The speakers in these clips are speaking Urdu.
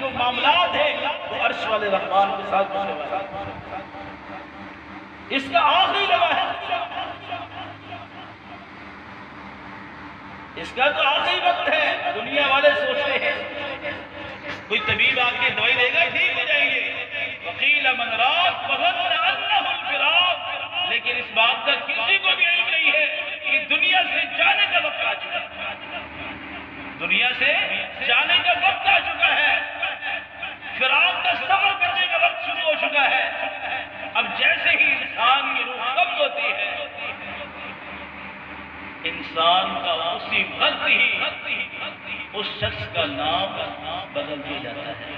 جو معاملات ہیں وہ عرش والے رحمان کے ساتھ ہونے والا ہے۔ اس کا آخری لمحہ ہے، اس کا تو آخری وقت ہے۔ دنیا والے سوچتے ہیں کوئی طبیب آ کے دوائی دے گا ٹھیک ہو جائیں گے، وقیل من راق وظن انہ الفراق، لیکن اس بات کا کسی کو بھی علم نہیں ہے کہ دنیا سے جانے کا وقت آ چکا ہے، دنیا سے جانے کا وقت آ چکا ہے، فراق کا سفر کرنے کا وقت شروع ہو چکا ہے۔ اب جیسے ہی انسان کی روح قبض ہوتی ہے، انسان کا اسی وقت ہی اس شخص کا نام بدل دیا جاتا ہے،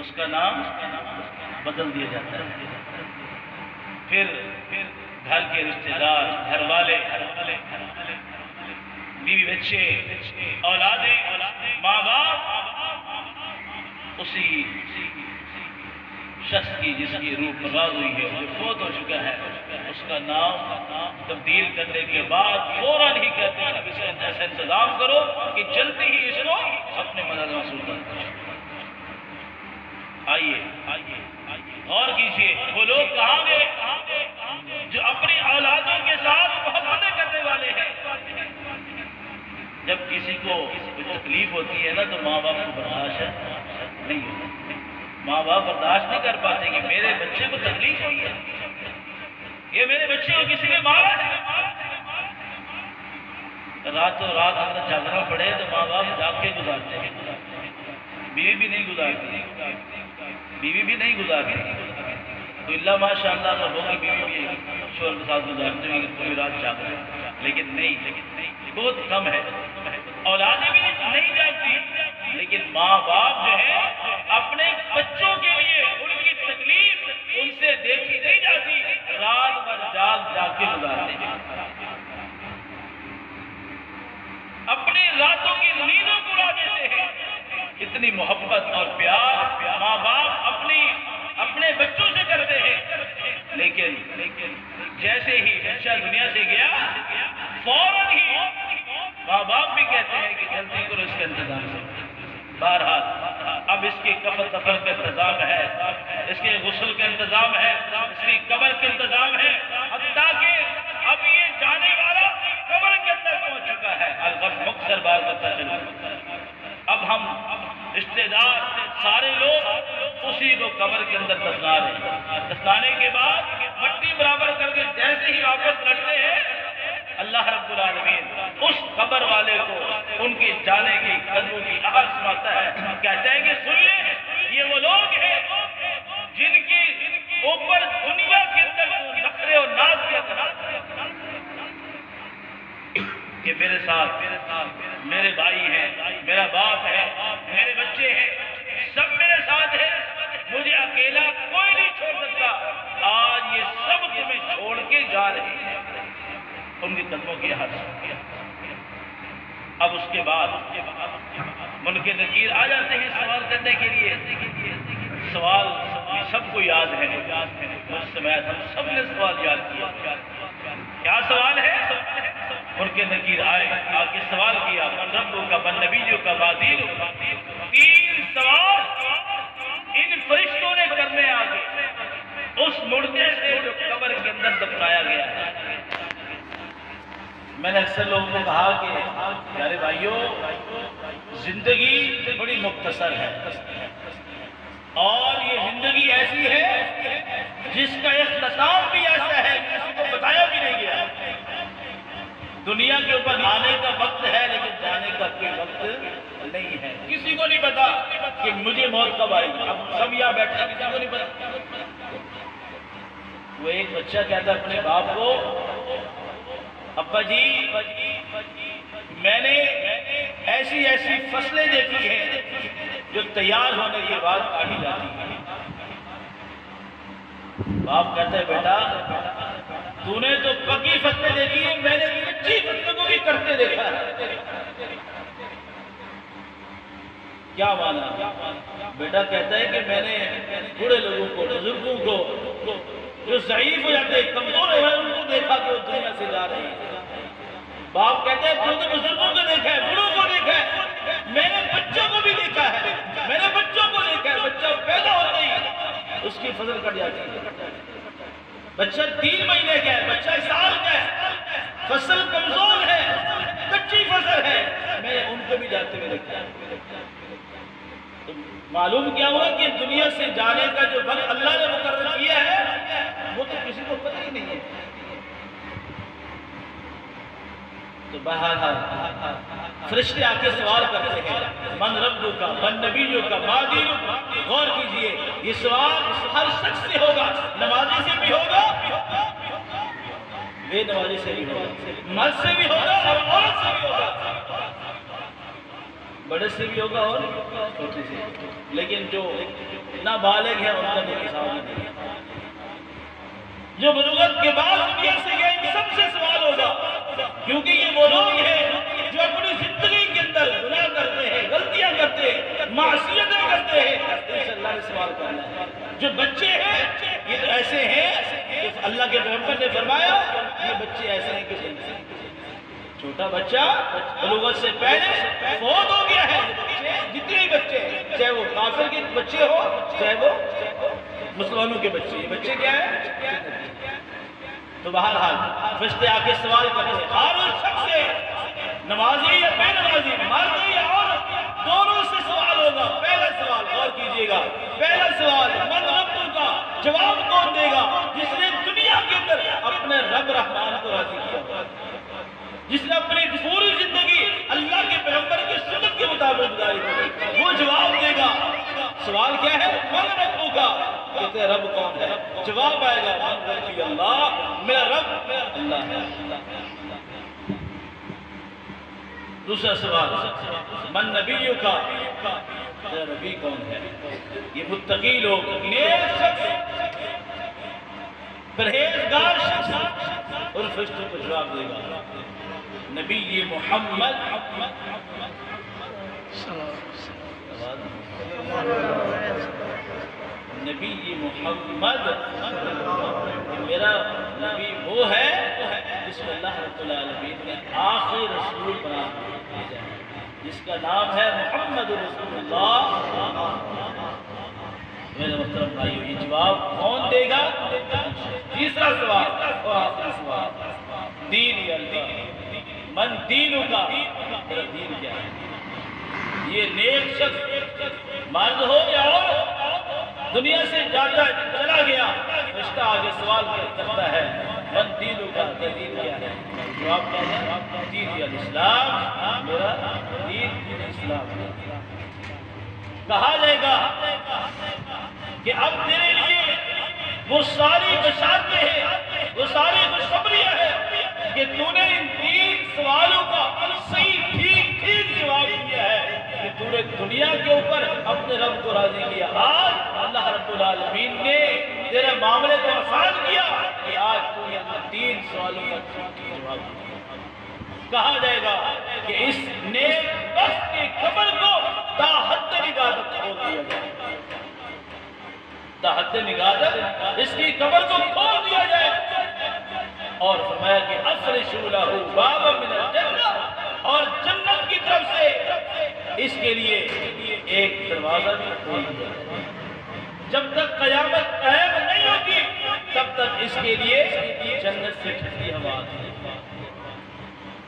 اس کا نام بدل دیا جاتا ہے۔ پھر گھر کے رشتے دار، گھر والے، بیوی بچے، اولادیں، ماں باپ اسی شخص کی جس کی روح پرواز ہوئی ہے، جو فوت ہو چکا ہے، اس کا نام تبدیل کرنے کے بعد فوراً ہی کہتے ہیں اب اس کا ایسا انتظام کرو کہ جلدی ہی اس کو اپنے مدد حاصل کر۔ آئیے غور کیجیے، وہ لوگ کہاں گئے جو اپنی اولادوں کے ساتھ محبتیں کرنے والے ہیں؟ جب کسی کو کوئی تکلیف ہوتی ہے نا تو ماں باپ کو برداشت نہیں ہوتا، ماں باپ برداشت نہیں کر پاتے کہ میرے بچے کو تکلیف ہوئی ہے، یہ میرے بچے کو کسی نے مارا ہے۔ راتوں رات اگر جاگنا پڑے تو ماں باپ جاگ کے گزارتے ہیں، بیوی بھی نہیں گزارتی، بیوی بھی نہیں گزارتی، تو اللہ ماشاء اللہ اگر ہوگی بیوی بھی شوہر کے ساتھ گزارتی ہوگی پوری رات جاگ رہے، لیکن نہیں، بہت کم ہے۔ اولادیں بھی نہیں جاگتی، لیکن ماں باپ جو ہے اپنے بچوں کے لیے ان کی تکلیف ان سے دیکھی نہیں جاتی، رات بھر جاگ کے گزارتے ہیں، اپنی راتوں کی نیندوں کو اڑا دیتے ہیں۔ اتنی محبت اور پیار ماں باپ اپنے بچوں سے کرتے ہیں، لیکن جیسے ہی بچہ دنیا سے گیا فوراً ہی ماں باپ بھی کہتے ہیں کہ جلدی کرو اس کا انتظام کرو۔ بہرحال اب اس کی کفن دفن کا انتظام ہے، اس کے غسل کا انتظام ہے، اس کی قبر کا انتظام ہے، حتیٰ کہ اب یہ جانے والا قبر کے اندر پہنچ چکا ہے۔ الغرض مختصر بات کرتا چلوں، اب ہم رشتے دار سارے لوگ اسی کو قبر کے اندر دفنا رہے ہیں۔ دفنانے کے بعد مٹی برابر کر کے جیسے ہی واپس لٹتے ہیں، اللہ رب العالمین اس قبر والے کو ان کے جانے کی قدموں کی آہٹ سناتا ہے، کہتا ہے کہ سن لیں یہ وہ لوگ ہیں جن کی اوپر دنیا کے اندر نخرے اور ناز کیا کرا کہ میرے ساتھ میرے بھائی ہیں، میرا باپ ہے، میرے بچے ہیں، سب میرے ساتھ ہیں، مجھے اکیلا کوئی نہیں چھوڑ سکتا، آج یہ سب تمہیں چھوڑ کے جا رہے ہیں۔ ان کے قدموں کی حد۔ اب اس کے بعد منکر نکیر آ جاتے ہیں سوال کرنے کے لیے۔ سوال سب کو یاد ہے، مجھ سمیت ہم سب نے سوال یاد کیا۔ کیا سوال ہے؟ منکر نکیر آئے، آ کے سوال کیا، من ربک کا، من نبیک کا، ما دینک۔ 3 سوال ان فرشتوں نے کرنے آگے اس مردے سے جو قبر کے اندر دفنایا گیا ہے۔ میں نے اکثر لوگوں کو کہا کہ پیارے بھائیوں، زندگی بڑی مختصر ہے اور یہ زندگی ایسی ہے جس کا اختتام بھی ایسا ہے کسی کو بتایا بھی نہیں گیا۔ دنیا کے اوپر آنے کا وقت ہے لیکن جانے کا کوئی وقت نہیں ہے، کسی کو نہیں پتا کہ مجھے موت کب آئے گی۔ اب سب یہاں بیٹھے کسی کو نہیں پتا۔ وہ ایک بچہ کہتا ہے اپنے باپ کو، ابا جی میں نے ایسی فصلیں دیکھی ہیں جو تیار ہونے کے بعد کاٹی جاتی ہیں۔ باپ کہتا ہے بیٹا تو نے تو پکی فصلیں دیکھی ہیں، میں نے کچی فصلوں کو بھی کرتے دیکھا ہے۔ کیا مانا؟ بیٹا کہتا ہے کہ میں نے بوڑھے لوگوں کو، بزرگوں کو، جو ضعیف ہو جاتے ہیں، کمزور ہو جاتے ہیں، ان کو دیکھا کہ وہ دنیا سے جا رہے ہیں۔ باپ کہتے ہیں تو نے بزرگوں کو دیکھا ہے، بوڑھوں کو دیکھا ہے، میں نے بچوں کو بھی دیکھا ہے، میں نے کی فصل کٹ جاتی ہے، بچہ 3 مہینے کا ہے، بچہ سال کا ہے، فصل کمزور ہے، کچی فصل ہے، میں ان کو بھی جاتے ہوئے دیکھتا ہوں۔ تو معلوم کیا ہوا کہ دنیا سے جانے کا جو وقت اللہ نے مقرر کیا ہے وہ تو کسی کو پتہ ہی نہیں ہے۔ تو بہرحال فرشتے آ کے سوال کرتے ہیں، من ربک کا، من نبیک کا، ما دینک کا۔ غور کیجئے، یہ سوال ہر شخص سے ہوگا، نمازی سے بھی ہوگا، بے نمازی سے بھی ہوگا، مرد سے بھی ہوگا اور عورت سے بھی ہوگا، بڑے سے بھی ہوگا اور چھوٹے سے، لیکن جو نابالغ ہے ان کا کوئی حساب نہیں ہے۔ جو بلوغت کے بعد دنیا سے گئے ان سب سے سوال ہوگا، کیونکہ یہ وہ لوگ ہیں جو اپنی زندگی کے اندر گناہ کرتے ہیں، غلطیاں کرتے ہیں، معصیتیں کرتے ہیں، ان سے اللہ نے سوال کرنا ہے۔ جو بچے ہیں یہ تو ایسے ہیں کہ اللہ کے پیغمبر نے فرمایا یہ بچے ایسے ہیں کہ چھوٹا بچہ بلوغت سے پہلے فوت ہو گیا ہے، جتنے ہی بچے ہیں، چاہے وہ کافر کے بچے ہو چاہے وہ مسلمانوں کے بچے، یہ بچے کیا ہے؟ تو بہرحال فرشتے آ کے سوال کرتے ہیں، ہر اس شخص سے، نمازی یا بے نمازی، مرد یا عورت، دونوں سے سوال ہوگا۔ پہلا سوال غور کیجئے گا، پہلا سوال من ربک کا، جواب کون دے گا؟ جس نے دنیا کے اندر اپنے رب رحمان کو راضی کیا، جس نے اپنی پوری زندگی اللہ کے پیغمبر کی سنت کے مطابق گزاری کی، وہ جواب دے گا۔ سوال کیا ہے؟ من ربک کا، کہتے ہیں رب کون ہے؟ جواب آئے گا من ربی اللہ، میرا رب اللہ ہے۔ دوسرا سوال من نبیک کا، تیرا نبی کون ہے؟ یہ متقی لوگ، نیک شخص، پرہیزگار شخص، اور فرشتوں کو جواب دے گا نبی محمد نبی محمد، میرا نبی وہ ہے جس کو اللہ رب العالمین نے آخری رسول بنا دیا، جس کا نام ہے محمد رسول اللہ۔ میرے محترم بھائیو، یہ جواب کون دے گا؟ تیسرا سوال اور آخری سوال، دین یا اللہ، من دینوں کا، تیرا دین کیا ہے؟ یہ نیک شخص مرد ہو یا عورت دنیا سے جاتا چلا گیا، فرشتہ آگے سوال کرتا ہے من دینوں کا، تیرا دین کیا ہے؟ جواب کیا ہے؟ دین الاسلام، میرا دین اسلام۔ کہا جائے گا کہ اب تیرے لیے وہ ساری بشارتیں ہیں، وہ ساری خوشخبریاں ہیں کہ تو نے ان 3 سوالوں کا صحیح ٹھیک جواب دیا ہے، کہ تو نے دنیا کے اوپر اپنے رب کو راضی کیا، آج اللہ رب العالمین نے تیرے معاملے کو آسان کیا کہ آج تو نے 3 سوالوں کا ٹھیک جواب دیا۔ کہا جائے گا کہ اس نیک بخت کی قبر کو تا حد نگاہت کھول دیا جائے، تا حد نگاہت اس کی قبر کو کھول دیا جائے، اور فرمایا کہ افرشوا لہ بابا من الجنہ، اور جنت کی طرف سے اس کے لیے ایک دروازہ بھی کھول دیا جائے۔ جب تک قیامت قائم نہیں ہوگی تب تک اس کے لیے جنت سے ٹھنڈی ہوا آتی ہے۔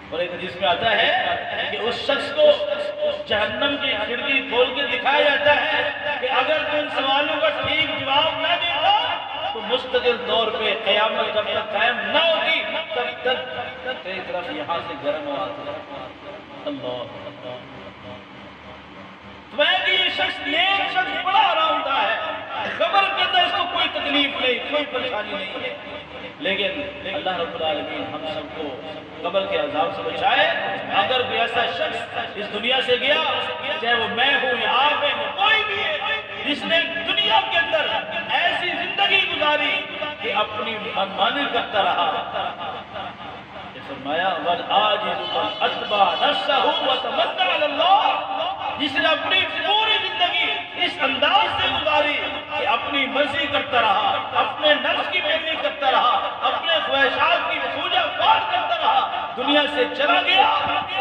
اور ایک حدیث میں آتا ہے کہ اس شخص کو جہنم کی کھڑکی کھول کے دکھایا جاتا ہے کہ اگر تو ان سوالوں کا ٹھیک جواب نہ دیتا تو مستقل طور پہ قیامت جب تک قائم نہ ہوگی تب تک تیری طرف یہاں سے گرم ہوا آتا ہے۔ اللہ تو کہ یہ شخص نیک شخص بڑا آرام دہ ہے، قبر کے اندر اس کو کوئی تکلیف نہیں، کوئی پریشانی نہیں ہے، لیکن اللہ رب العالمین ہم سب کو قبر کے عذاب سے بچائے۔ اگر کوئی ایسا شخص اس دنیا سے گیا، چاہے وہ میں ہوں یا آپ ہیں، کوئی بھی ہے، جس نے دنیا کے اندر ایسی زندگی گزاری کہ اپنی منمانی کرتا رہا، فرمایا وَالْعَاجِزُ مَنْ أَتْبَعَ نَفْسَهُ وَتَمَنَّىٰ عَلَى اللَّهِ، جس نے اپنی پوری زندگی اس انداز سے گزاری کہ اپنی مرضی کرتا رہا، اپنے نفس کی پیروی کرتا رہا، اپنے خواہشات کی پوجا پاٹ کرتا رہا، دنیا سے چلا گیا،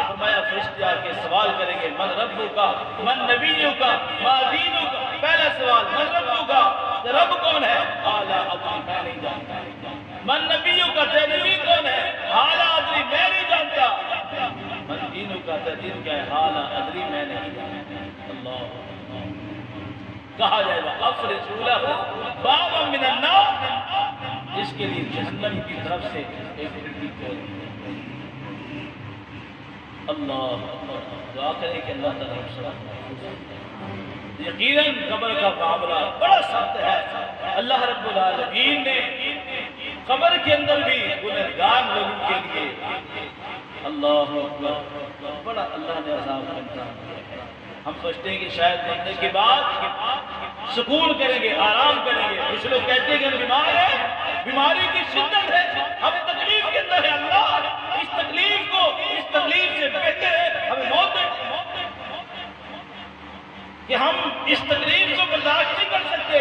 فرمایا فرشتے آ کے سوال کریں گے من ربک کا، من نبیک کا، ما دینک کا۔ پہلا سوال من ربک کا، کہ رب کون ہے؟ اعلیٰ ادری میں نہیں جانتا۔ من نبیوں کا نبی کون ہے؟ اعلیٰ ادری میں نہیں جانتا۔ من دینوں کا دین کیا ہے؟ اعلیٰ ادری میں نہیں جانتا۔ اللہ کہا جائے گا افرزوا لہ بابا من النار، جس کے لیے جہنم کی طرف سے ایک کھڑکی کھول دی۔ اللہ دعا کرے کہ اللہ تعالیٰ ہم سب محفوظ رکھے۔ یقیناً قبر کا معاملہ بڑا سخت ہے۔ اللہ رب العالمین نے قبر کے اندر بھی گنہگار لوگوں کے لیے اللہ اکبر بڑا اللہ نے عذاب کا انتظام کیا ہے۔ ہم سوچتے ہیں کہ شاید مرنے کے بعد سکون کریں گے، آرام کریں گے۔ کچھ لوگ کہتے ہیں کہ ہم بیمار ہیں، بیماری کی شدت ہے، ہم تکلیف کے اندر ہے، اللہ اس تکلیف سے بہتر ہے ہمیں موت دے کہ ہم اس تکلیف کو برداشت نہیں کر سکتے،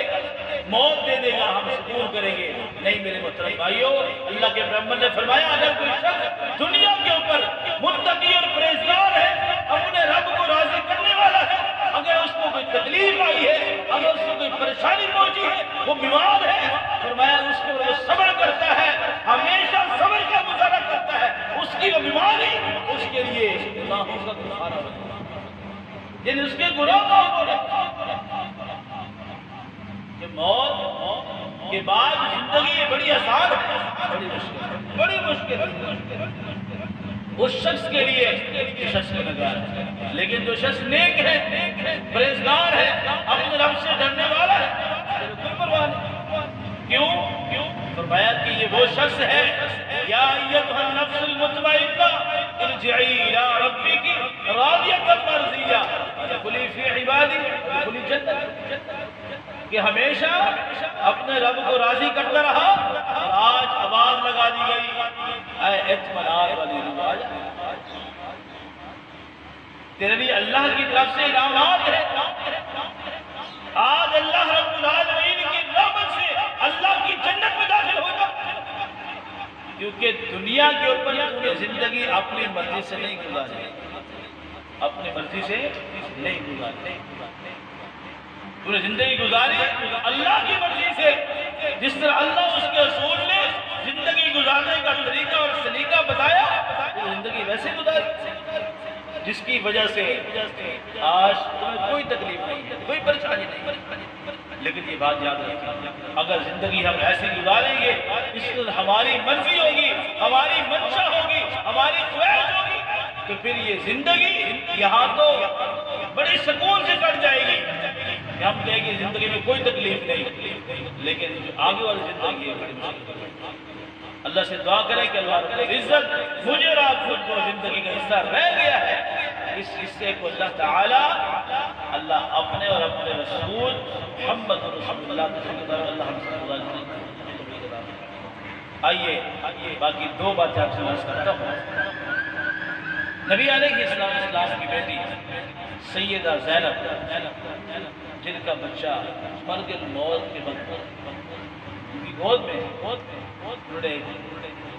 موت دے دے گا ہم سکون کریں گے۔ نہیں میرے محترم بھائیو، اللہ کے پیغمبر نے فرمایا اگر کوئی شخص دنیا کے اوپر متقی اور پرہیزگار ہے، اپنے رب کو راضی کرنے والا ہے، اگر اس کو کوئی تکلیف آئی ہے، اگر اس کو کوئی پریشانی پہنچی ہے، وہ بیمار ہے، فرمایا اس کو وہ صبر کرتا ہے، ہمیشہ صبر کا مظاہرہ کرتا ہے، اس کی وہ بیماری اس کے لیے گناہوں کا کفارہ بنے، یعنی اس کے گناہ معاف ہو جائے۔ کہ موت کے بعد زندگی بڑی آسان ہے، بڑی مشکل ہے اس شخص کے لیے جو شخص گنہگار ہے، لیکن جو شخص نیک ہے، پرہیزگار ہے، اپنے رب سے ڈرنے والا ہے، کوئی پرواہ نہیں۔ کیوں؟ فرمایا کہ یہ وہ شخص ہے یا ایتھا النفس المطمئنہ ارجعی الی ربک راضیۃ مرضیہ ادخلی فی عبادی ادخلی جنت، کہ ہمیشہ اپنے رب کو راضی کرتا رہا، اور آج آواز لگا دی گئی اے اطمینان والی روح آ جا، تیرے لیے اللہ کی طرف سے انعامات ہے۔ آج اللہ رب العالمین کی رحمت سے اللہ کی جنت میں داخل ہو جا، کیونکہ دنیا کے اوپر تمہیں زندگی اپنی مرضی سے نہیں گزاری، اپنی مرضی سے نہیں گزاری، تم نے زندگی گزاری اللہ کی مرضی سے، جس طرح اللہ اس کے رسول نے زندگی گزارنے کا طریقہ اور سلیقہ بتایا، وہ زندگی ویسے گزاری، جس کی وجہ سے آج تمہیں کوئی تکلیف نہیں ہے، کوئی پریشانی نہیں۔ لیکن یہ بات یاد رکھیں، اگر زندگی ہم ایسے گزاریں گے، اس میں ہماری مرضی ہوگی، ہماری منشا ہوگی، ہماری خواہش ہوگی، تو پھر یہ زندگی یہاں تو بڑی سکون سے کٹ جائے گی کہ ہم کہیں گے زندگی میں کوئی تکلیف نہیں، لیکن جو آگے والی زندگی ہے بڑی مشکل ہے۔ اللہ سے دعا کریں کہ اللہ رب العزت مجھے اور آپ خود کو زندگی کا حصہ رہ گیا ہے، اس حصے کو اللہ تعالی اللہ اپنے اور اپنے رسول محمد رسول اللہ اللہ ہم سب کو آئیے باقی دو باتیں آپ سے عرض کرتا ہوں۔ نبی علیہ السلام کی بیٹی سیدہ زینب جن کا بچہ مرگ الموت کے وقت ان کی گود میں انہوں نے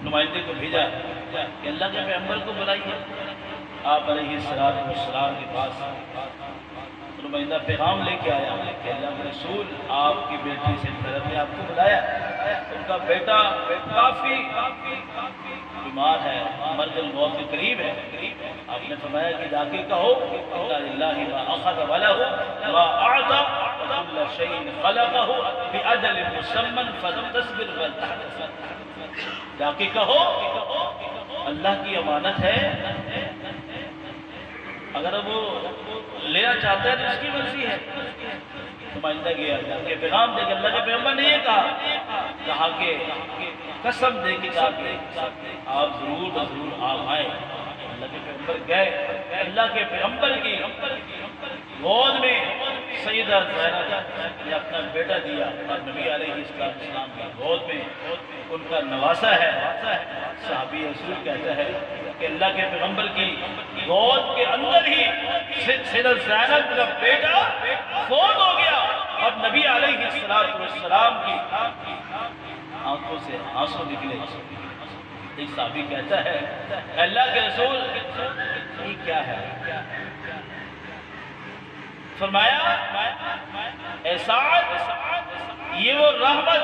نمائندے کو بھیجا کہ اللہ کے پیغمبر کو بلائیے۔ آپ علیہ السلام کے پاس نمائندہ پیغام لے کے آیا کہ اللہ کے رسول آپ کی بیٹی سے حضرت نے آپ کو بلایا، ان کا بیٹا کافی بیمار ہے، مرگ الموت کے قریب ہے۔ آپ نے فرمایا کہ جا کے کہو اِنَّ لِلَّهِ مَا أَخَذَ وَلَهُ مَا أَعْطَى وَكُلَّ شَيْءٍ خَلَقَهُ بِأَجَلٍ مُّسَمًّى فَلْتَصْبِرْ وَلْتَحْتَسِبْ، جا کے کہو اللہ کی امانت ہے، اگر وہ لینا چاہتا ہے تو اس کی مرضی ہے۔ نمائندہ گیا جا کے پیغام دے کہ اللہ کے پیغمبر نے یہ کہا کہ قسم دے کے جا کے آپ ضرور آپ آئیں۔ اللہ کے پیغمبر گئے، اللہ کے پیغمبر کی گود میں سیدہ زینب نے اپنا بیٹا دیا، اور نبی علیہ السلام کی گود میں ان کا نواسا ہے۔ صحابی رسول کہتا ہے کہ اللہ کے پیغمبر کی گود کے اندر ہی سیدہ زینب کا بیٹا فوت ہو گیا، اور نبی علیہ السلام کی آنکھوں سے آنسو نکلے۔ ایک صحابی کہتا ہے اللہ کے رسول یہ کیا ہے؟ فرمایا اے سعد یہ وہ رحمت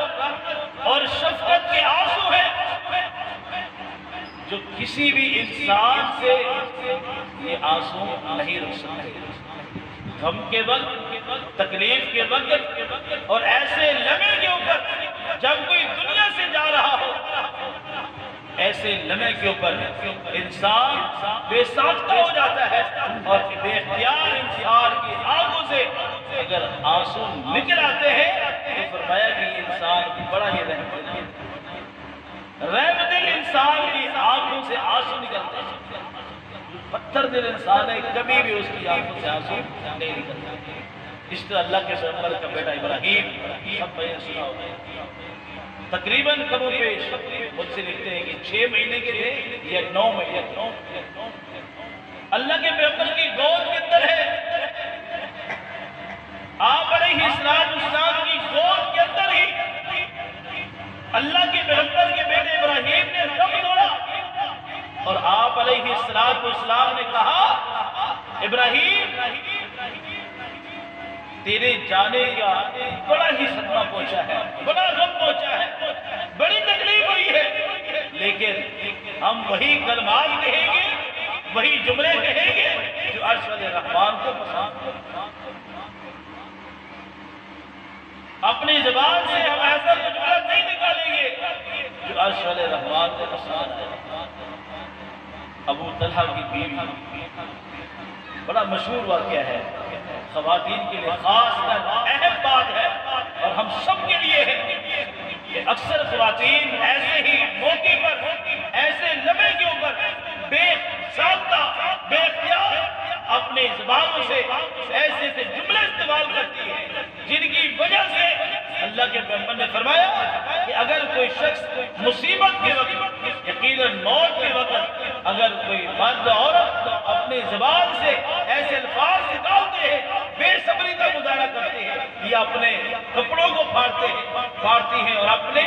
اور شفقت کے آنسو ہیں جو کسی بھی انسان سے یہ آنسو نہیں رک سکتے۔ غم کے وقت، تکلیف کے وقت اور ایسے لمحے کے اوپر جب کوئی دنیا سے جا رہا ہو، ایسے لمحے کے اوپر انسان بے ساختہ ہو جاتا ہے اور بے اختیار انسان کی آنکھوں سے اگر آنسو نکل آتے ہیں تو فرمایا کہ یہ انسان بڑا ہی رحمت دل انسان کی آنکھوں سے آنسو نکلتے ہیں۔ پتھر دل انسان ہے، کبھی بھی اس کی آنکھوں سے آنسو نہیں نکلتے۔ اس طرح اللہ کے پیغمبر کا بیٹا ابراہیم، سب میں نے سنا ہوگا، تقریباً کم و بیش مجھ سے لکھتے ہیں کہ 6 مہینے کے تھے یا 9 مہینے، اللہ کے پیغمبر کی گود کے اندر ہے، آپ علیہ السلام کی گود کے اندر ہی اللہ کے پیغمبر کے بیٹے ابراہیم نے دم توڑا اور آپ علیہ السلام نے کہا ابراہیم تیرے جانے کا بڑا ہی صدمہ پہنچا ہے، بڑا غم پہنچا ہے، بڑی تکلیف ہوئی ہے، لیکن ہم وہی کلمات کہیں گے، وہی جملے کہیں گے جو عرش والے رحمان کو پسند ہے۔ اپنی زبان سے ہم ایسا جملہ نہیں نکالیں گے جو عرش والے رحمان کو پسند ہے۔ ابو طلحہ کی بیوی، بڑا مشہور واقعہ ہے، خواتین کے لیے خاص کر اہم بات ہے اور ہم سب کے لیے ہے کہ اکثر خواتین ایسے ہی موقع پر، ایسے لمحے کے اوپر بے ساختہ، بے اختیار اپنی زبانوں سے ایسے سے جملے استعمال کرتی ہے جن کی وجہ سے اللہ کے پیغمبر نے فرمایا کہ اگر کوئی شخص مصیبت کے وقت، یقیناً موت کے وقت، اگر کوئی مرد عورت اپنی زبان سے ایسے الفاظ نکالتے ہیں، بے صبری کا مظاہرہ کرتے ہیں یا اپنے کپڑوں کو پھاڑتی ہیں اور اپنے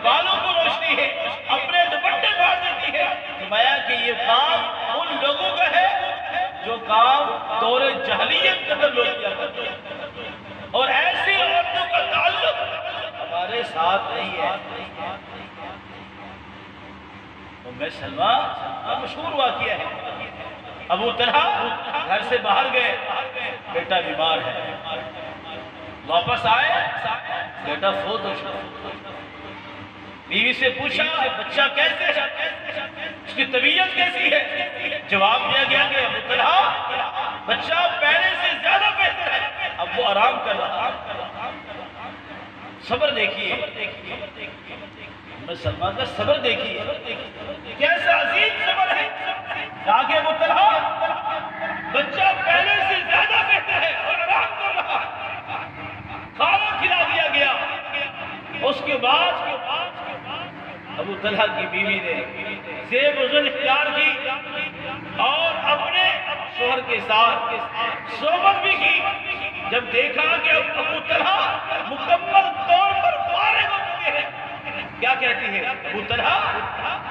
بالوں کو نوچتی ہے، اپنے دوپٹے پھاڑ دیتی ہے، فرمایا کہ یہ کام ان لوگوں کا ہے جو کام دور جاہلیت کے اندر لوگ کیا کرتے ہیں، اور ایسی عورتوں کا تعلق ہمارے ساتھ نہیں ہے۔ میں سلمہ مشہور واقعہ ہے، ابو طلحہ گھر سے باہر گئے، بیٹا بیمار ہے، واپس آئے، بیٹا فوت ہو چکا، بیوی سے پوچھا بچہ کیسے ہے، اس کی طبیعت کیسی ہے؟ جواب دیا گیا کہ ابو طلحہ بچہ پہلے سے زیادہ بہتر ہے، اب وہ آرام کر رہا۔ صبر دیکھیے، سلمان کا صبر دیکھیے کیسا عظیم صبر ہے، تاکہ ابو طلحہ بچہ پہلے سے زیادہ بہتر ہے اور آرام کر رہا، کھانا کھلا دیا گیا۔ اس کے بعد ابو طلحہ کی بیوی نے زیب و زن اختیار کی اور اپنے شوہر کے ساتھ صحبت بھی کی۔ جب دیکھا کہ ابو طلحہ مکمل طور پر فارغ ہو چکے ہیں، کیا کہتی ہے ابو طلحہ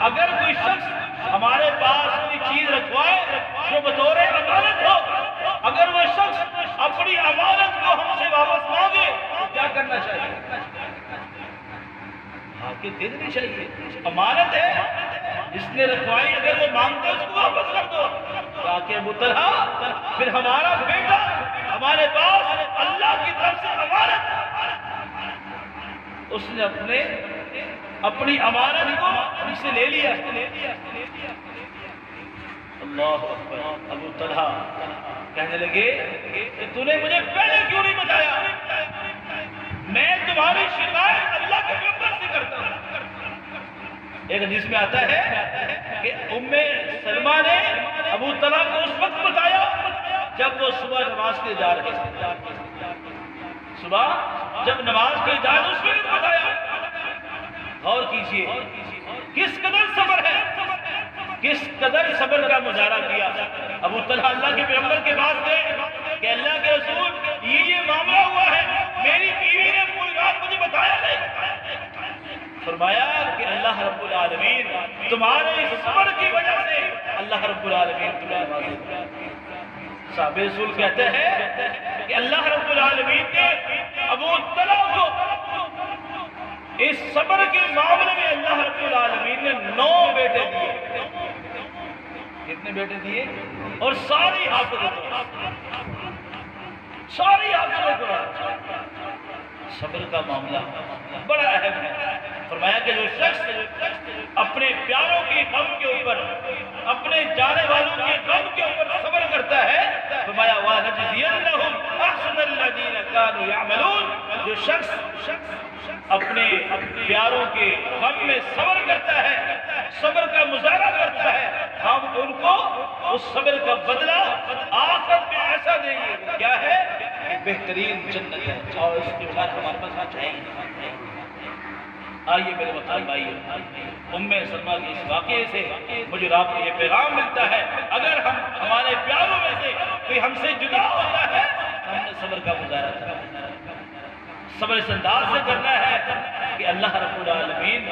اگر کوئی شخص ہمارے پاس کوئی چیز رکھوائے جو بطور امانت ہو، اگر وہ شخص اپنی امانت کو ہم سے واپس مانگے تو کیا کرنا چاہیے؟ آکے دے دینی چاہیے، امانت ہے، جس نے رکھوائی اگر وہ مانگتا ہے اس کو واپس کر دو۔ تاکہ ابو طلحہ پھر ہمارا بیٹا ہمارے پاس اللہ کی طرف سے امانت، اس نے اپنی امانت کو ہم سے لے لیا۔ اللہ اکبر، ابو طلحہ کہنے لگے کہ تو نے مجھے پہلے کیوں نہیں بتایا؟ میں تمہاری شکایت اللہ کے پیغمبر سے کرتا ہوں۔ ایک حدیث میں آتا ہے کہ ام سلمہ نے ابو طلحہ کو اس وقت بتایا جب وہ صبح نماز کے جا رہے تھے، صبح جب نماز کے جا رہے اس وقت بتایا۔ غور کیجئے کس قدر صبر ہے، کس قدر صبر کا مظاہرہ کیا۔ ابو طلحہ اللہ کے پیغمبر کے پاس گئے کہ اللہ کے رسول یہ معاملہ ہوا ہے، میری بیوی نے پوری رات مجھے بتایا نہیں۔ فرمایا کہ اللہ رب العالمین تمہارے اس صبر کی وجہ سے اللہ رب العالمین تمہیں نوازے۔ صحابہ رسول کہتے ہیں کہ اللہ رب العالمین نے ابو طلحہ کو اس صبر کے معاملے میں اللہ رب العالمین نے 9 بیٹے دیے. کتنے بیٹے دیے؟ اور ساری حافظ قرآن، ساری حافظ قرآن. صبر کا معاملہ بڑا اہم ہے. فرمایا کہ جو شخص اپنے پیاروں کے غم کے اوپر، اپنے جانے والوں کے غم کے اوپر صبر کرتا ہے، فرمایا وَنَجْزِيَنَّهُمْ أَحْسَنَ الَّذِينَ كَانُوا يَعْمَلُونَ. جو شخص اپنے پیاروں کے غم میں صبر کرتا ہے، صبر کا مظاہرہ کرتا ہے، ہم ان کو اس صبر کا بدلہ آخرت میں ایسا دیں گے. کیا ہے؟ بہترین جنت ہے. اور اس کے بعد ہمارے پاس آ جائیں گے. آئیے میرے محترم بھائیو، ام سلمہ کے اس واقعے سے مجھے آپ کو یہ پیغام ملتا ہے، اگر ہمارے پیاروں میں سے کوئی ہم سے جدا ہوتا ہے تو ہم نے صبر کا مظاہرہ کرنا ہے. صبر اس انداز سے کرنا ہے کہ اللہ رب العالمین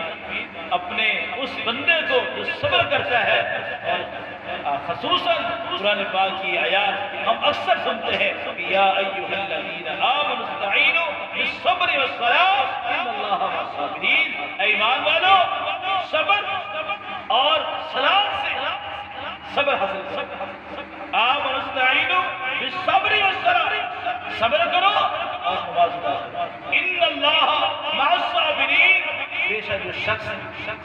اپنے اس بندے کو جو صبر کرتا ہے، اور خصوصاً قرآن پاک کی آیات ہم اکثر سنتے ہیں کہ یا ایھا الذین آمنوا استعینوا بالصبر والصلاۃ ان اللہ مع الصابرین. اے ایمان والو، صبر اور صلاۃ سے صبر حاصل کرو. آمنوا استعینوا بالصبر والصلاۃ، صبر کرو اور نماز ادا کرو. ان اللہ مع الصابرین، بے شک جو شخص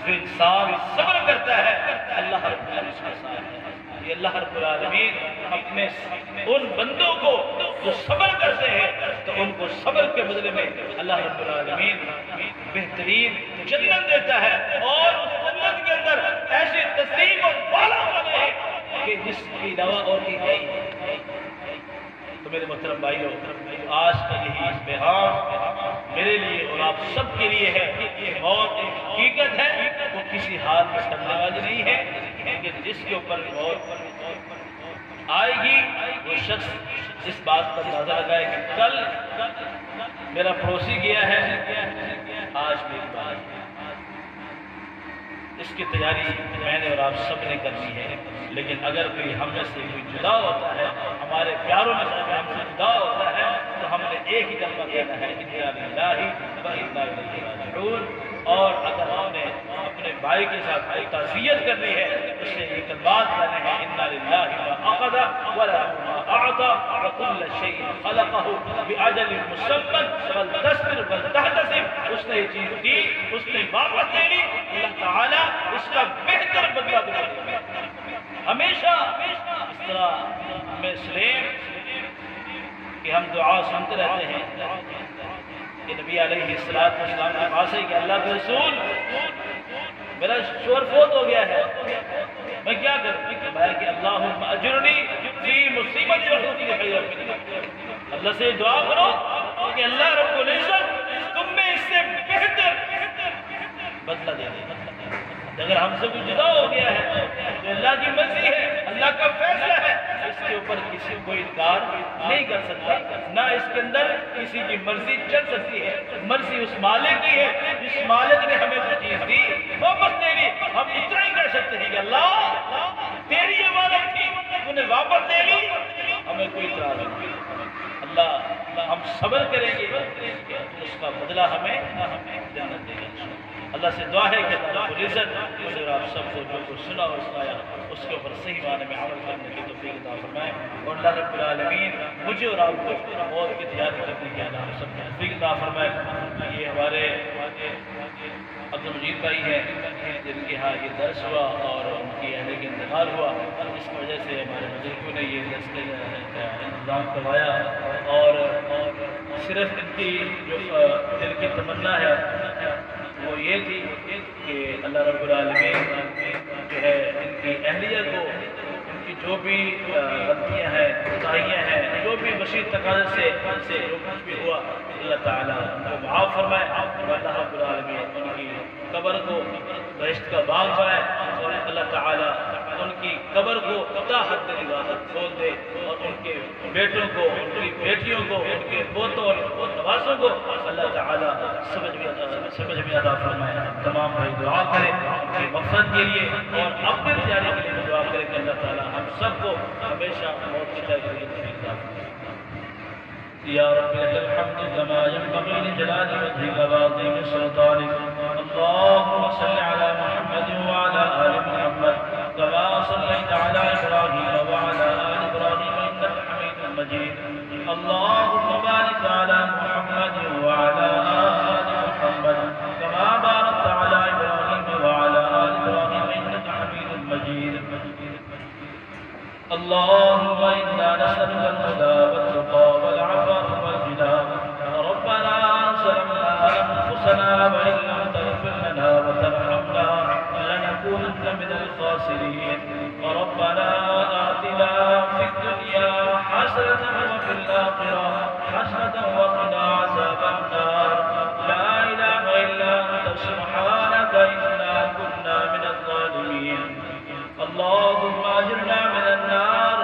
جو انسان صبر کرتا ہے اللہ رب العالمین اس کے ساتھ ہے. یہ اللہ رب العالمین اپنے ان بندوں کو جو صبر کرتے ہیں تو ان کو صبر کے بدلے میں اللہ رب العالمین بہترین جنت دیتا ہے. اور اس جنت کے اندر ایسے تسلیم اور بالا والے ہیں کہ جس کی دوا اور کی نہیں. تو میرے محترم بھائیو، آج کا یہی پیغام میرے لیے اور آپ سب کے لیے ہے کہ موت ایک حقیقت ہے، وہ کسی حال میں ٹلنے والی نہیں ہے. لیکن جس کے اوپر موت آئے گی وہ شخص اس بات پر اندازہ لگائے کہ کل میرا پڑوسی گیا ہے، آج میری بات. اس کی تیاری میں نے اور آپ سب نے کرنی ہے. لیکن اگر کوئی ہم میں سے کوئی جدا ہوتا ہے، ہمارے پیاروں میں سے ہم سے جدا ہوتا ہے، تو ہم نے ایک ہی کلمہ کہنا ہے انا للہ و انا الیہ راجعون. اور اگر ہم نے اپنے بھائی کے ساتھ کوئی تعزیت کرنی ہے، اس سے یہ کلمات کہنے ہیں انا للہ ما اخذ وله ما اعطى وكل شيء خلقه باجل مسمى فلتصبر ولتحتسب. اس نے یہ چیز دی، اس نے واپس لے لی، اللہ تعالیٰ اس کا بہتر بدلہ دے گا. ہمیشہ اس طرح ہمیں سلیم کہ ہم دعا سنتے رہتے ہیں کہ نبی علیہ السلام کے پاس ہے کہ اللہ کے رسول میرا شوہر فوت ہو گیا ہے، میں کیا کروں؟ میں کہ اللہم اجرنی فی مصیبت واخلفنی خیرا منہا. اللہ سے دعا کرو کہ اللہ رب العزت تم میں اس سے بہتر بدلہ دے دے. اگر ہم سے کوئی جدا ہو گیا ہے تو اللہ کی مرضی ہے، اللہ کا فیصلہ ہے، اس کے اوپر کسی کو انکار نہیں کر سکتا، نہ اس کے اندر کسی کی مرضی چل سکتی ہے. مرضی اس مالک کی ہے جس مالک نے ہمیں جو چیز دی واپس لے لی. ہم اتنا ہی کہہ سکتے ہیں کہ اللہ تیری یہ مالک تھی، تو نے واپس لے لی، ہمیں کوئی اعتراض نہیں. اللہ ہم صبر کریں گے تو اس کا بدلہ ہمیں جنت دے گا. اللہ سے دعا ہے کہ اللہ رب العزت مجھے اور آپ سب کو جو کچھ سنا اور سنایا اس کے اوپر صحیح معنی میں عمل کرنے کی توفیق عطا فرمائے. اور اللہ رب العالمین مجھے اور آپ کو موت کی تیاری کرنے کی اللہ سب کو توفیق عطا فرمائے. یہ ہمارے عبد المجید بھائی ہیں جن کے ہاں یہ درس ہوا اور ان کی اہل کے انتقال ہوا، اس کی وجہ سے ہمارے بزرگوں نے یہ درس کا انتظام کروایا. اور صرف ان کی جو دل کی تمنا ہے وہ یہ تھی کہ اللہ رب العالمین جو ہے ان کی اہلیہ کو ان کی جو بھی غلطیاں ہیں، کوتاہیاں ہیں، جو بھی بشیر تقاضے سے جو کچھ بھی ہوا اللہ تعالیٰ ان کو معاف فرمائے. اللہ رب العالمین ان کی قبر کو بہشت کا باغ بنائے اور اللہ تعالیٰ ان کی قبر کو تا حد نگاہ کھول دے اور ان کے بیٹوں کو، ان کی بیٹیوں کو، ان کے پوتوں اور نوازوں کو اللہ تعالیٰ سمجھ میں عطا فرمائے. تمام بھائی دعا کریں ان کی مغفرت کے لیے اور اپنے تجارے کے لیے بھی دعا کریں کہ اللہ تعالیٰ ہم سب کو ہمیشہ موت کی تیاری کے لیے يا رب لك الحمد كما ينبغي لجلال وجهك وعظيم سلطانك. اللهم صل على محمد وعلى آل محمد كما صليت على إبراهيم وعلى آل إبراهيم إنك حميد مجيد. اللهم بارك على محمد وعلى آل محمد كما باركت على إبراهيم وعلى آل إبراهيم إنك حميد مجيد. اللهم إنا نسألك الهدى والتقى والعفاف والغنى. ربنا ظلمنا أنفسنا وإن لم تغفر لنا وترحمنا لنكونن من الخاسرين. ربنا آتنا في الدنيا حسنة وفي الآخرة حسنة وقنا عذاب النار. لا إله إلا أنت سبحانك إنا كنا من الظالمين. اللهم أجرنا من النار.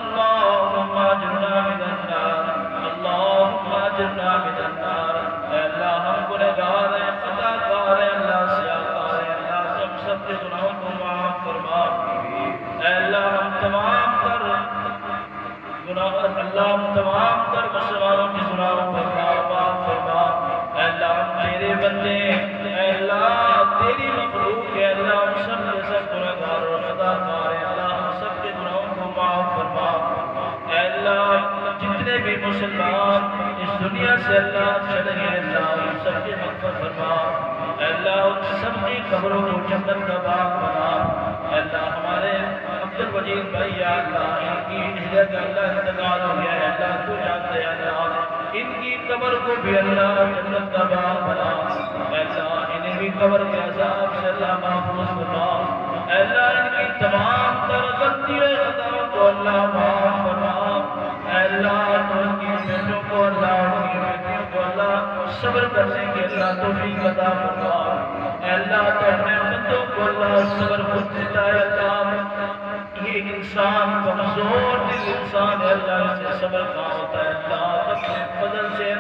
اللهم أجرنا من النار. اللهم أجرنا من النار. اے اللہ ہم گنہگار ہیں، خطا کار ہیں، اللہ سیاکار ہیں، اللہ سب کے گناہوں کو معاف فرما. اے اللہ ہم تمام تر مسلمانوں کے گناہوں کو معاف فرما. اے اللہ ہم تیرے بندے، اے اللہ تیری مخلوق ہے. اللہ ہم سب کے سب گنہگار اور خطا کار ہیں، اللہ ہم سب کے گناہوں کو معاف فرما. اے اللہ جتنے بھی مسلمان اس دنیا سے اللہ چلے گئے، اللہ ہم سب کی مغفرت فرما. اے اللہ ان سب کی قبروں کو جنت کا باغ بنا. اے اللہ ہمارے عبدالوجید بھائی، یا اللہ ان کی ہدایت کا اللہ انتقال ہو گیا ہے، اللہ تو جانتے ہیں. اللہ ان کی قبر کو بھی اللہ جنت کا باغ بنا. اے اللہ انہیں بھی قبر کے عذاب سے اللہ محفوظ فرما. اے اللہ ان کی تمام تر غلطیوں خطاؤں کو اللہ معاف فرما. اے اللہ تو ان کی بیٹوں کو اللہ، ان کی بیٹیوں کو اللہ صبر کرنے کے اللہ توفیق عطا فرما. اے اللہ تو اپنے بندوں کو اللہ صبر کو دیتا ہے. اللہ یہ انسان کمزور دل انسان ہے، اللہ اسے صبر کہاں ہوتا ہے. اللہ اپنے فضل سے،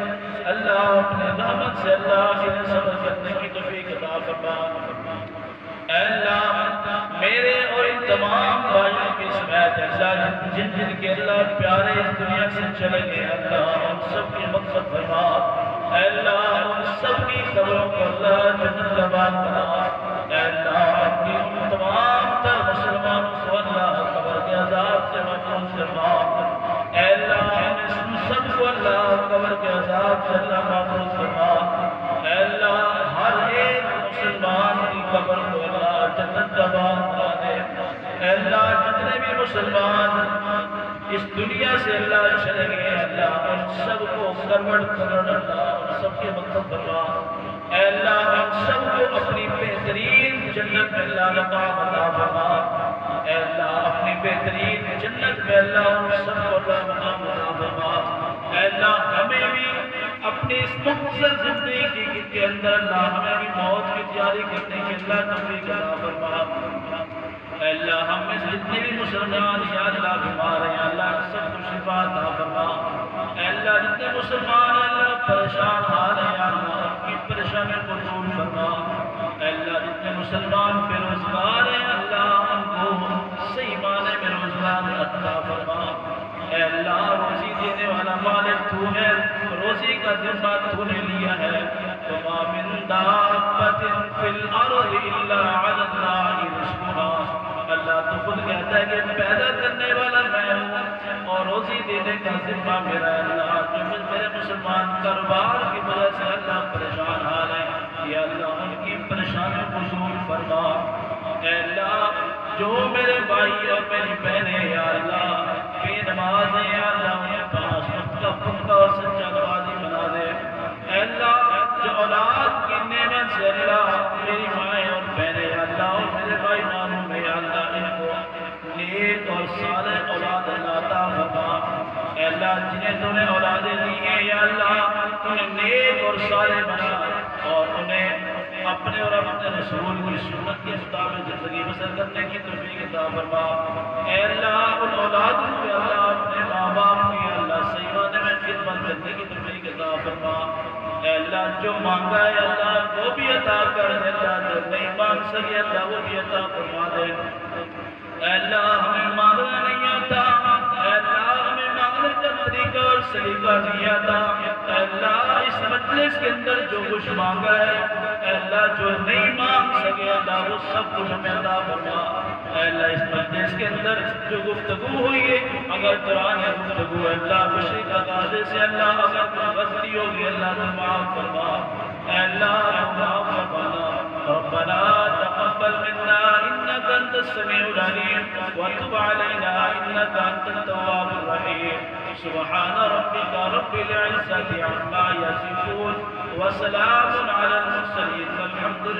اللہ اپنے رحمت سے اللہ انہیں صبر کرنے کی توفیق عطا فرما. اے اللہ میرے اور ان تمام بھائیوں کی سمیت اللہ جن کے اللہ پیارے اس دنیا سے چلے گئے، اللہ ان سب کی مغفرت فرما. اے اللہ ان سب کی قبروں کو اللہ جنت کا باغ بنا. اے اللہ اپنی ان تمام تر مسلمانوں کو اللہ قبر کے عذاب سے محفوظ فرما. اے اللہ ان سب کو اللہ قبر کے عذاب سے اللہ محفوظ فرما. اے اللہ ہر ایک مسلمان کی قبر کو اللہ جنت کا باغ بنا دے. اے اللہ جتنے بھی مسلمان اس دنیا سے اللہ چلے گئے، اللہ ان سب کو کروڑ کروڑ اللہ ان سب کے مغفرت فرما. اے اللہ ان سب کو اپنی بہترین جنت میں اللہ مقام عطا فرما. اے اللہ اپنی بہترین جنت میں اللہ ان سب کو اللہ مقام عطا فرما. اے اللہ ہمیں بھی اپنی اس مختصر زندگی کے اندر اللہ ہمیں بھی موت کی تیاری کرنے کی اللہ توفیق عطا فرما. اے اللہ ہم میں سے جتنے بھی مسلمان یا اللہ بیمار ہیں، اللہ سب کو شفا عطا فرما. اے اللہ جتنے مسلمان اللہ پریشان حال ہیں، یا اللہ ان کی پریشانیوں کو دور فرما. اے اللہ جتنے مسلمان بے روزگار ہیں، اللہ ان کو صحیح معنی میں روزگار عطا فرما. اے اللہ روزی دینے والا مالک تو ہے، روزی کا ذمہ تو نے لیا ہے. وَمَا مِن دَابَّةٍ فِي الْأَرْضِ إِلَّا عَلَى اللَّهِ رِزْقُهَا. اللہ تو خود کہتا ہے کہ پیدا کرنے والا میں ہوں اور روزی دینے کا ذمہ میرا ہے. اللہ جو میرے مسلمان کاروبار کی وجہ سے اللہ پریشان حال ہے، یا اللہ ان کی پریشانیوں کو دور فرما. اے اللہ جو میرے بھائی اور میری بہنیں یا اللہ بے نماز ہیں، یا اللہ انہیں 5 وقت کا پکا اور سچا نمازی بنا دے. اے اللہ جو اولاد کی نعمت سے اللہ میری مائیں اور بہنیں یا اللہ اور میرے بھائی مانوں میں یا اللہ ان کو نیک اور صالح اولاد اللہ عطا فرما. اے اللہ جنہیں تو نے اولادیں دی ہیں یا اللہ انہیں نیک اور صالح بنا اور انہیں اپنے اور اپنے رسول کی سنت کے مطابق زندگی بسر کرنے کی توفیق عطا فرما. اے اللہ ان اولادوں کو اللہ اپنے ماں باپ کی اللہ صحیح معنی میں خدمت کرنے کی توفیق عطا فرما. اے اللہ جو مانگا ہے اللہ وہ بھی عطا کر دے. اللہ جو نہیں مانگ سکے اللہ وہ بھی عطا فرما دے. اے اللہ ہمیں مانگنا نہیں آتا، اے اللہ ہمیں مانگنے کا طریقہ اور سلیقہ دیا تھا، اے اللہ اس مجلس کے اندر جو کچھ مانگا ہے، اے اللہ جو نہیں مانگ سکے اللہ وہ سب کچھ ہمیں عطا فرما۔ اے اللہ اس مجلس کے اندر جو گفتگو ہوئی ہے، اگر قرآن گفتگو ہے اللہ بشری کا قاضے سے اللہ اگر کوئی غلطی ہوگی اللہ تو معاف فرما، اے اللہ معاف فرمانا۔ ربنا تقبل منا انك انت السميع العليم وتب علينا انك انت التواب الرحيم۔ سبحان ربك رب العزة عما يصفون وسلام على المرسلين والحمد لله۔